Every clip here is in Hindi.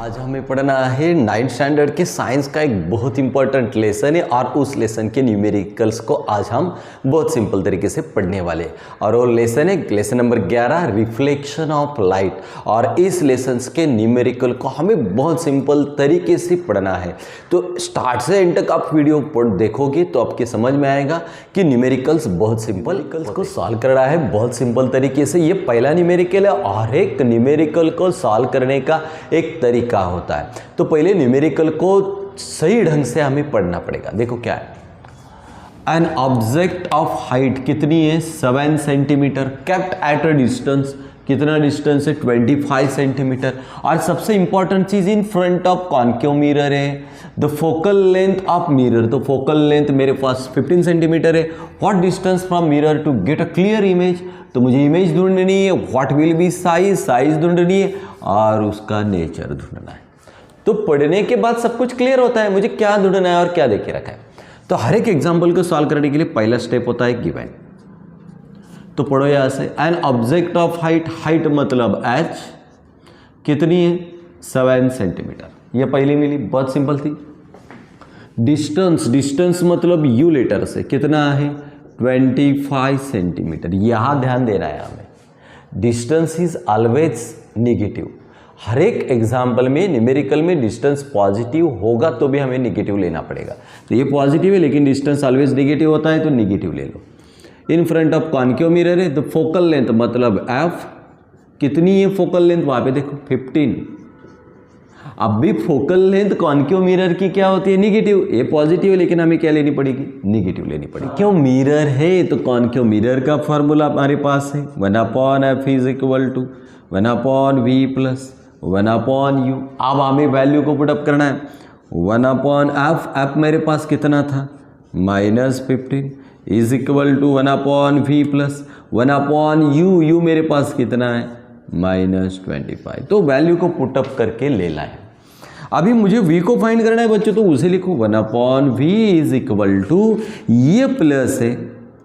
आज हमें पढ़ना है 9th स्टैंडर्ड के साइंस का एक बहुत इंपॉर्टेंट लेसन है और उस लेसन के न्यूमेरिकल्स को आज हम बहुत सिंपल तरीके से पढ़ने वाले हैं। और वो लेसन है lesson number 11 reflection of light. और इस लेसन्स के न्यूमेरिकल को हमें बहुत सिंपल तरीके से पढ़ना है। तो स्टार्ट से एंड तक आप वीडियो देखोगे तो आपके समझ में आएगा कि न्यूमेरिकल्स बहुत सिंपल को सॉल्व कर रहा है बहुत सिंपल तरीके से। ये पहला न्यूमेरिकल है और एक न्यूमेरिकल को सॉल्व करने का एक तरीका होता है। तो पहले न्यूमेरिकल को सही ढंग से हमें पढ़ना पड़ेगा। देखो क्या है, एन ऑब्जेक्ट ऑफ हाइट कितनी है 7 centimetre kept at a distance, कितना डिस्टेंस है 25 सेंटीमीटर। और सबसे इंपॉर्टेंट चीज in front of concave mirror है the focal length of mirror. तो फोकल लेंथ मेरे पास 15 सेंटीमीटर है। What distance from mirror to get a clear image, तो मुझे इमेज ढूंढनी है। What will be size, size ढूंढनी है और उसका नेचर ढूंढना है। तो पढ़ने के बाद सब कुछ क्लियर होता है मुझे क्या ढूंढना है और क्या देके रखा है। तो हर एक एग्जाम्पल को सॉल्व करने के लिए पहला स्टेप होता है गिवन। तो पढ़ो यहां से, an object of height, height मतलब h कितनी है 7 सेंटीमीटर। ये पहली मिली, बहुत सिंपल थी। डिस्टेंस, डिस्टेंस मतलब u लेटर से कितना है 25 सेंटीमीटर। यहां ध्यान देना है हमें, डिस्टेंस इज ऑलवेज नेगेटिव। हर एक एग्जाम्पल में न्यूमेरिकल में डिस्टेंस पॉजिटिव होगा तो भी हमें नेगेटिव लेना पड़ेगा। तो ये पॉजिटिव है लेकिन डिस्टेंस ऑलवेज नेगेटिव होता है तो नेगेटिव ले लो। In front of concave mirror है तो फोकल लेंथ मतलब f कितनी है फोकल लेंथ, वहां पे देखो 15। अब भी फोकल लेंथ कॉन्केव मिरर की क्या होती है नेगेटिव, ये पॉजिटिव है लेकिन हमें क्या लेनी पड़ेगी नेगेटिव लेनी पड़ेगी। क्यों मिरर है तो कॉन्केव मिरर का फॉर्मूला हमारे पास है 1/f is equal to 1/v plus 1/u। अब हमें वैल्यू को पुटअप करना है 1/f, f मेरे पास कितना था -15 is equal to 1/v plus 1/u, u मेरे पास कितना है -25। तो वैल्यू को पुटअप करके ले लाए। अभी मुझे v को फाइंड करना है बच्चों, तो उसे लिखो 1/v इज इक्वल टू, ये प्लस है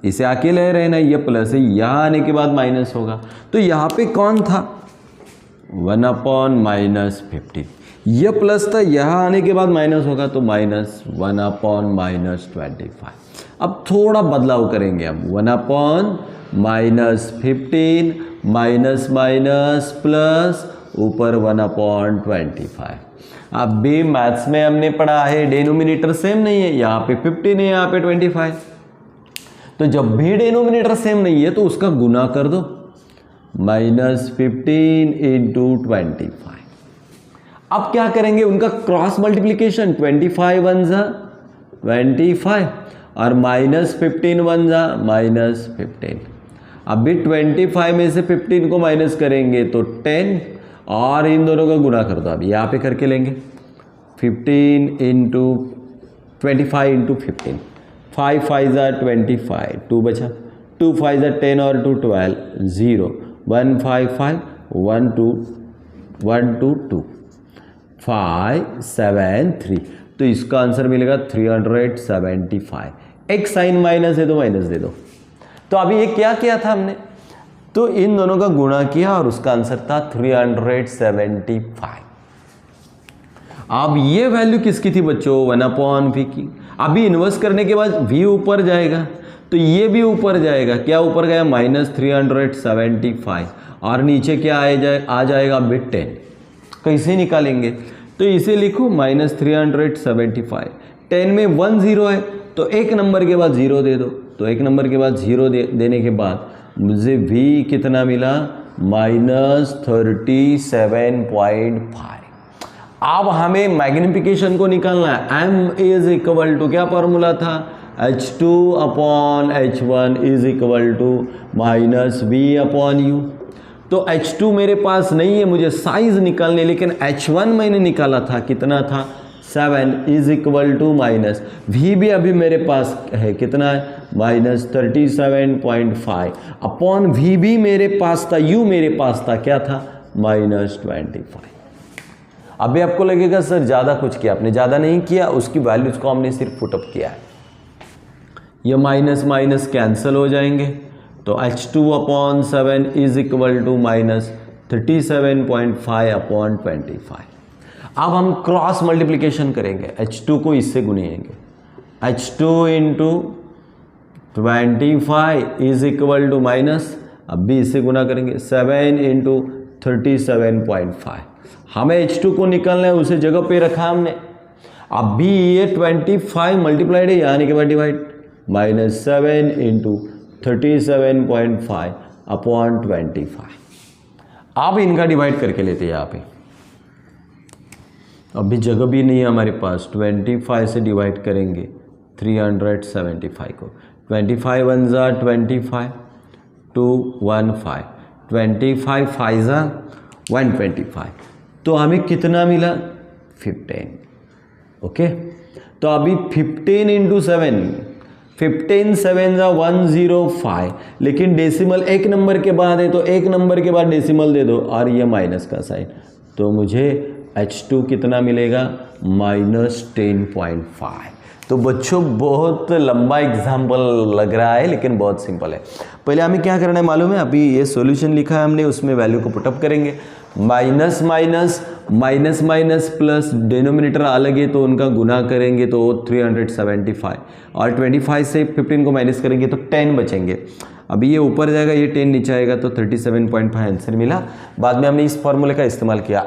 इसे अकेले रहना, ये प्लस है यहाँ आने के बाद माइनस होगा। तो यहाँ पे कौन था 1/-15, ये प्लस था यहाँ आने के बाद माइनस होगा तो -1/-25। अब थोड़ा बदलाव करेंगे, अब 1/-15 माइनस माइनस प्लस ऊपर 1/25। अब भी मैथ्स में हमने पढ़ा है डिनोमिनेटर सेम नहीं है, यहाँ पे 15 है यहाँ पे 25। तो जब भी डिनोमिनेटर सेम नहीं है तो उसका गुना कर दो -15 इंटू 25। अब क्या करेंगे उनका क्रॉस मल्टीप्लीकेशन, 25 1 जा 25 और -15 1 जा -15। अब भी 25 में से 15 को माइनस करेंगे तो 10 और इन दोनों का गुना कर दो। अब यहाँ पे करके लेंगे 15 इंटू 25 इंटू 15, 5 5 जा 25, 2 बचा, 2 5 जा 10 और 2 12, 0 1 5 5 1 2 1 2 2 5 7 3। तो इसका आंसर मिलेगा 375। एक साइन माइनस है तो माइनस दे दो। तो अभी ये क्या किया था हमने, तो इन दोनों का गुणा किया और उसका आंसर था 375। अब ये वैल्यू किसकी थी बच्चों 1/v की। अभी इन्वर्स करने के बाद v ऊपर जाएगा तो ये भी ऊपर जाएगा। क्या ऊपर गया -375 और नीचे क्या आ जाएगा अभी 10। कैसे निकालेंगे, तो इसे लिखो -375। 10 में 1 0 है तो एक नंबर के बाद 0 दे दो। तो एक नंबर के बाद 0 देने के बाद मुझे v कितना मिला -37.5। अब हमें मैग्निफिकेशन को निकालना है। m इज इक्वल टू क्या फॉर्मूला था h2/h1 is equal to -v/u। तो h2 मेरे पास नहीं है, मुझे साइज निकालने, लेकिन h1 मैंने निकाला था कितना था 7 is equal to minus v भी अभी मेरे पास है कितना है -37.5 अपॉन v भी मेरे पास था, u मेरे पास था क्या था -25। अभी आपको लगेगा सर ज़्यादा कुछ किया, आपने ज़्यादा नहीं किया, उसकी वैल्यूज को हमने सिर्फ पुटअप किया है। ये माइनस माइनस कैंसिल हो जाएंगे तो h2/7 इज इक्वल टू -37.5/25। अब हम क्रॉस मल्टीप्लिकेशन करेंगे, H2 को इससे गुनेंगे, H2 into 25 is equal to minus, अब भी इससे गुना करेंगे 7 इंटू 37.5। हमें H2 को निकालना है, उसे जगह पे रखा हमने। अब भी ये 25 मल्टीप्लाइड है, यानी के बाद डिवाइड, -7 इंटू 37.5 अपॉन 25। अब इनका डिवाइड करके लेते हैं यहाँ पे, अभी जगह भी नहीं है हमारे पास। 25 से डिवाइड करेंगे 375 को, 25 1 जा 25, 2 1 5, 25 5 जा 125, तो हमें कितना मिला 15। ओके, तो अभी 15 इंटू 7, 15 7 जा 105, लेकिन डेसिमल एक नंबर के बाद है तो एक नंबर के बाद डेसिमल दे दो और ये माइनस का साइन, तो मुझे H2 कितना मिलेगा -10.5। तो बच्चों बहुत लंबा एग्जाम्पल लग रहा है लेकिन बहुत सिंपल है। पहले हमें क्या करना है मालूम है, अभी ये सॉल्यूशन लिखा है हमने, उसमें वैल्यू को पुटअप करेंगे, minus minus minus minus plus, denominator अलग है तो उनका गुना करेंगे तो 375, और 25 से 15 को माइनस करेंगे तो 10 बचेंगे। अभी ये ऊपर जाएगा, ये 10 नीचे आएगा, तो 37.5 आंसर मिला। बाद में हमने इस फॉर्मूले का इस्तेमाल किया,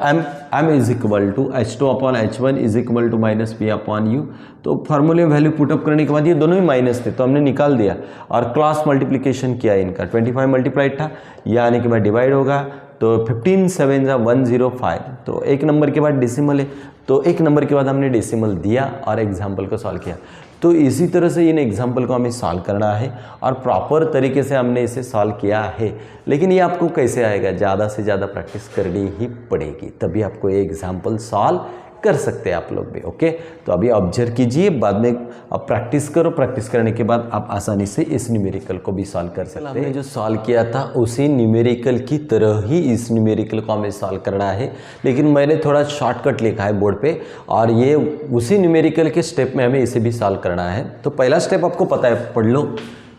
m is equal to H2 upon H1 is equal to minus P upon U। तो फार्मूले में वैल्यू पुटअप करने के बाद ये दोनों ही माइनस थे तो हमने निकाल दिया और क्रॉस मल्टीप्लिकेशन किया इनका, 25 मल्टीप्लाइड था, यह आने के बाद डिवाइड होगा, तो 15 7 जा 105, तो एक नंबर के बाद डेसिमल है, तो एक नंबर के बाद हमने डेसिमल दिया और एग्जाम्पल को सॉल्व किया। तो इसी तरह से इन एग्जाम्पल को हमें सॉल्व करना है और प्रॉपर तरीके से हमने इसे सॉल्व किया है। लेकिन ये आपको कैसे आएगा, ज़्यादा से ज़्यादा प्रैक्टिस करनी ही पड़ेगी, तभी आपको ये एग्जाम्पल सॉल्व कर सकते हैं आप लोग भी। ओके, तो अभी ऑब्जर्व कीजिए, बाद में अब प्रैक्टिस करो, प्रैक्टिस करने के बाद आप आसानी से इस न्यूमेरिकल को भी सॉल्व कर सकते हैं। हमने जो सॉल्व किया था उसी न्यूमेरिकल की तरह ही इस न्यूमेरिकल को हमें सॉल्व करना है, लेकिन मैंने थोड़ा शॉर्टकट लिखा है बोर्ड पे, और ये उसी न्यूमेरिकल के स्टेप में हमें इसे भी सॉल्व करना है। तो पहला स्टेप आपको पता है, पढ़ लो।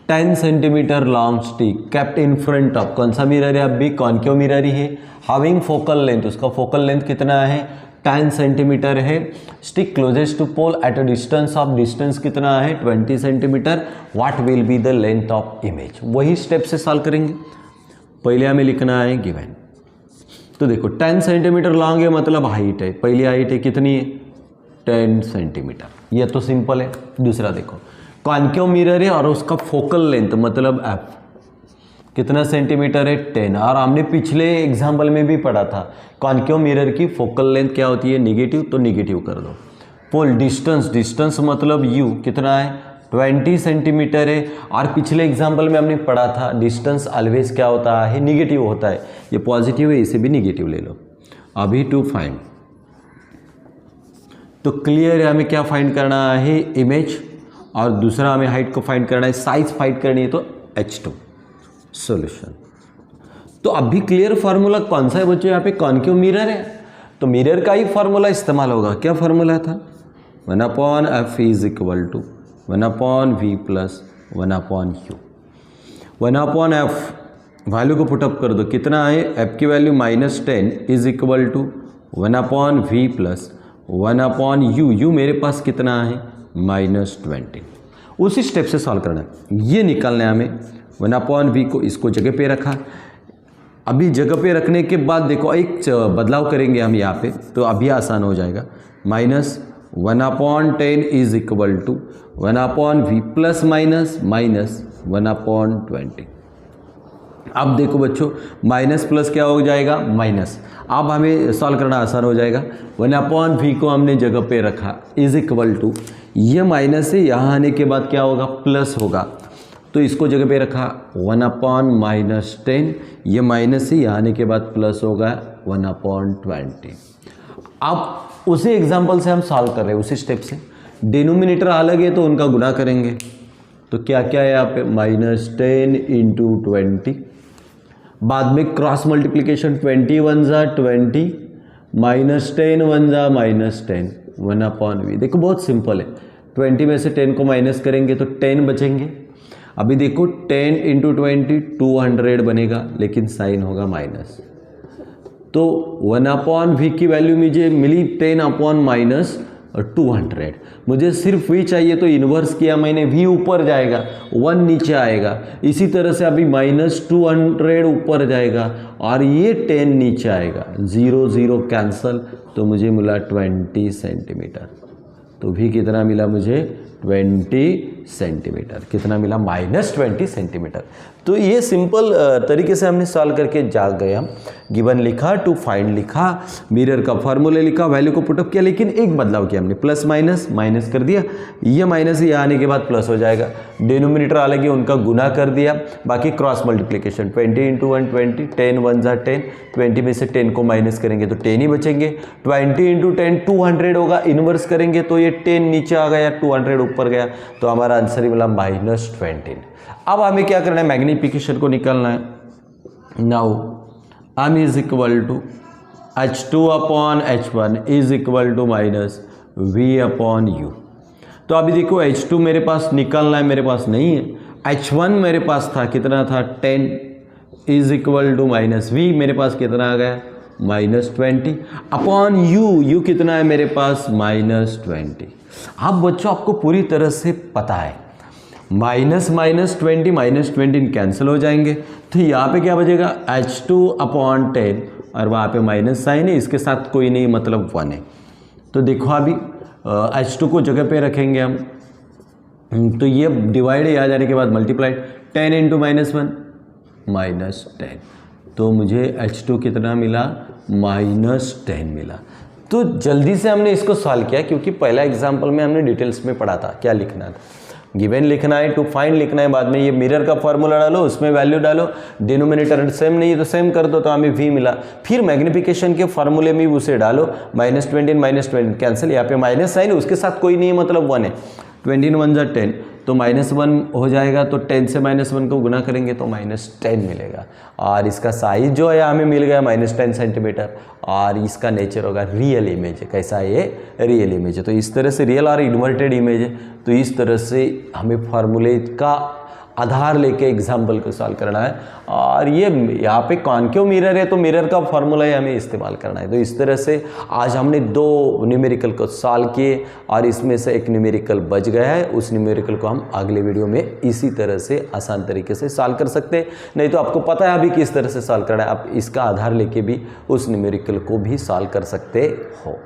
10 centimetre long stick kept in front of, कौन सा मिरर है, अब भी कॉन्केव मिरर ही है, हैविंग फोकल लेंथ, उसका फोकल लेंथ कितना है 10 सेंटीमीटर है, stick closest to pole at a distance of, distance कितना है 20 centimetre, what will be the length of image. वही स्टेप से सॉल्व करेंगे। पहले हमें लिखना है गिवन, तो देखो 10 सेंटीमीटर लॉन्ग है मतलब हाइट है, पहली हाइट है कितनी है 10 सेंटीमीटर, यह तो सिंपल है। दूसरा देखो कॉन्केव मिरर है और उसका फोकल लेंथ मतलब एफ कितना सेंटीमीटर है 10, और हमने पिछले एग्जाम्पल में भी पढ़ा था कॉन्केव मिरर की फोकल लेंथ क्या होती है नेगेटिव, तो नेगेटिव कर दो। पोल डिस्टेंस, डिस्टेंस मतलब u कितना है 20 सेंटीमीटर है, और पिछले एग्जाम्पल में हमने पढ़ा था डिस्टेंस ऑलवेज क्या होता है नेगेटिव होता है, ये पॉजिटिव है इसे भी नेगेटिव ले लो। अभी टू फाइंड, तो क्लियर है हमें क्या फाइंड करना है इमेज, और दूसरा हमें हाइट को फाइंड करना है, साइज फाइंड करनी है तो H2 सॉल्यूशन। तो अभी क्लियर फार्मूला कौन सा है बच्चों, यहाँ पे कॉन्केव मिरर है तो मिरर का ही फार्मूला इस्तेमाल होगा। क्या फार्मूला था 1/f is equal to 1/v plus 1/u। 1/f value को पुटअप कर दो, कितना है f की value -10 is equal to 1/v plus 1/u, u मेरे पास कितना है -20। उसी स्टेप से सॉल्व करना है, ये निकालना है हमें। 1/v को इसको जगह पे रखा, अभी जगह पे रखने के बाद देखो एक बदलाव करेंगे हम यहाँ पे, तो अभी आसान हो जाएगा। -1/10 is equal to 1/v plus minus 1/20। अब देखो बच्चों माइनस प्लस क्या हो जाएगा माइनस, अब हमें सॉल्व करना आसान हो जाएगा। 1/v को हमने जगह पे रखा इज इक्वल टू, ये माइनस है, यहाँ आने के बाद क्या होगा प्लस होगा, तो इसको जगह पे रखा 1/-10, ये माइनस है, यहाँ आने के बाद प्लस होगा 1/20। अब उसी एग्जाम्पल से हम सॉल्व कर रहे हैं, उसी स्टेप से। डिनोमिनेटर अलग है तो उनका गुणा करेंगे, तो क्या क्या है यहाँ पे -10 इंटू 20, बाद में क्रॉस मल्टीप्लिकेशन 20 1 जा 20, -10 1 जा -10, 1/v। देखो बहुत सिंपल है, 20 में से 10 को माइनस करेंगे तो 10 बचेंगे। अभी देखो 10 इंटू 20 200 बनेगा, लेकिन साइन होगा माइनस, तो 1/v की वैल्यू मुझे मिली 10/-200। मुझे सिर्फ v चाहिए तो इन्वर्स किया मैंने, v ऊपर जाएगा 1 नीचे आएगा। इसी तरह से अभी -200 ऊपर जाएगा और ये 10 नीचे आएगा, 0 0 कैंसल, तो मुझे मिला 20 सेंटीमीटर। तो v कितना मिला मुझे 20 सेंटीमीटर। कितना मिला -20 सेंटीमीटर। तो ये सिंपल तरीके से हमने सॉल्व करके जा गए। हम गिवन लिखा, टू फाइंड लिखा, मिरर का फार्मूला लिखा, वैल्यू को पुटअप किया, लेकिन एक बदलाव किया हमने, प्लस माइनस माइनस कर दिया, ये माइनस ये आने के बाद प्लस हो जाएगा। डिनोमिनेटर अलग है उनका गुना कर दिया, बाकी क्रॉस मल्टीप्लिकेशन 20 × 1 20, 10 1 = 10, 20 में से 10 को माइनस करेंगे तो 10 ही बचेंगे। 20 × 10 200 होगा, इन्वर्स करेंगे तो ये 10 नीचे आ गया, 200 ऊपर गया, तो हमारा आंसर ही मिला -20। अब हमें क्या करना है, मैग्नीफिकेशन को निकालना है। Now m is equal to h2/h1 is equal to -v/u। तो अभी देखो h2 मेरे पास निकालना है, मेरे पास नहीं है। h1 मेरे पास था, कितना था 10 इज इक्वल टू -v, मेरे पास कितना आ गया -20/u। u कितना है मेरे पास -20। अब बच्चों आपको पूरी तरह से पता है -20 कैंसिल हो जाएंगे, तो यहाँ पे क्या बचेगा h2/10 और वहाँ पे माइनस साइन है, इसके साथ कोई नहीं मतलब 1 है। तो देखो अभी h2 को जगह पे रखेंगे हम, तो ये डिवाइड आ जाने के बाद मल्टीप्लाइड 10 × -1 -10, तो मुझे h2 कितना मिला -10 मिला। तो जल्दी से हमने इसको सॉल्व किया क्योंकि पहला एग्जाम्पल में हमने डिटेल्स में पढ़ा था क्या लिखना था, गिवन लिखना है, टू फाइंड लिखना है, बाद में ये मिरर का फॉर्मूला डालो, उसमें वैल्यू डालो, डिनोमिनेटर सेम नहीं है तो सेम कर दो, तो हमें v मिला। फिर मैग्निफिकेशन के फार्मूले में उसे डालो, -20 कैंसिल, यहाँ पे माइनस साइन, उसके साथ कोई नहीं है मतलब 1 है, 20 × 1 = 10, तो -1 हो जाएगा, तो 10 से -1 को गुना करेंगे तो -10 मिलेगा। और इसका साइज जो है हमें मिल गया -10 सेंटीमीटर, और इसका नेचर होगा रियल इमेज है। कैसा है ये रियल इमेज है, तो इस तरह से रियल और इन्वर्टेड इमेज है, तो इस तरह से हमें फार्मूले का आधार लेके एग्जाम्पल को सॉल्व करना है। और ये यहाँ पे कॉन्केव मिरर है तो मिरर का फार्मूला ही हमें इस्तेमाल करना है। तो इस तरह से आज हमने 2 न्यूमेरिकल को सॉल्व किए और इसमें से एक न्यूमेरिकल बच गया है, उस न्यूमेरिकल को हम अगले वीडियो में इसी तरह से आसान तरीके से सॉल्व कर सकते हैं। नहीं तो आपको पता है अभी किस तरह से सॉल्व करना है, आप इसका आधार लेके भी उस न्यूमेरिकल को भी सॉल्व कर सकते हो।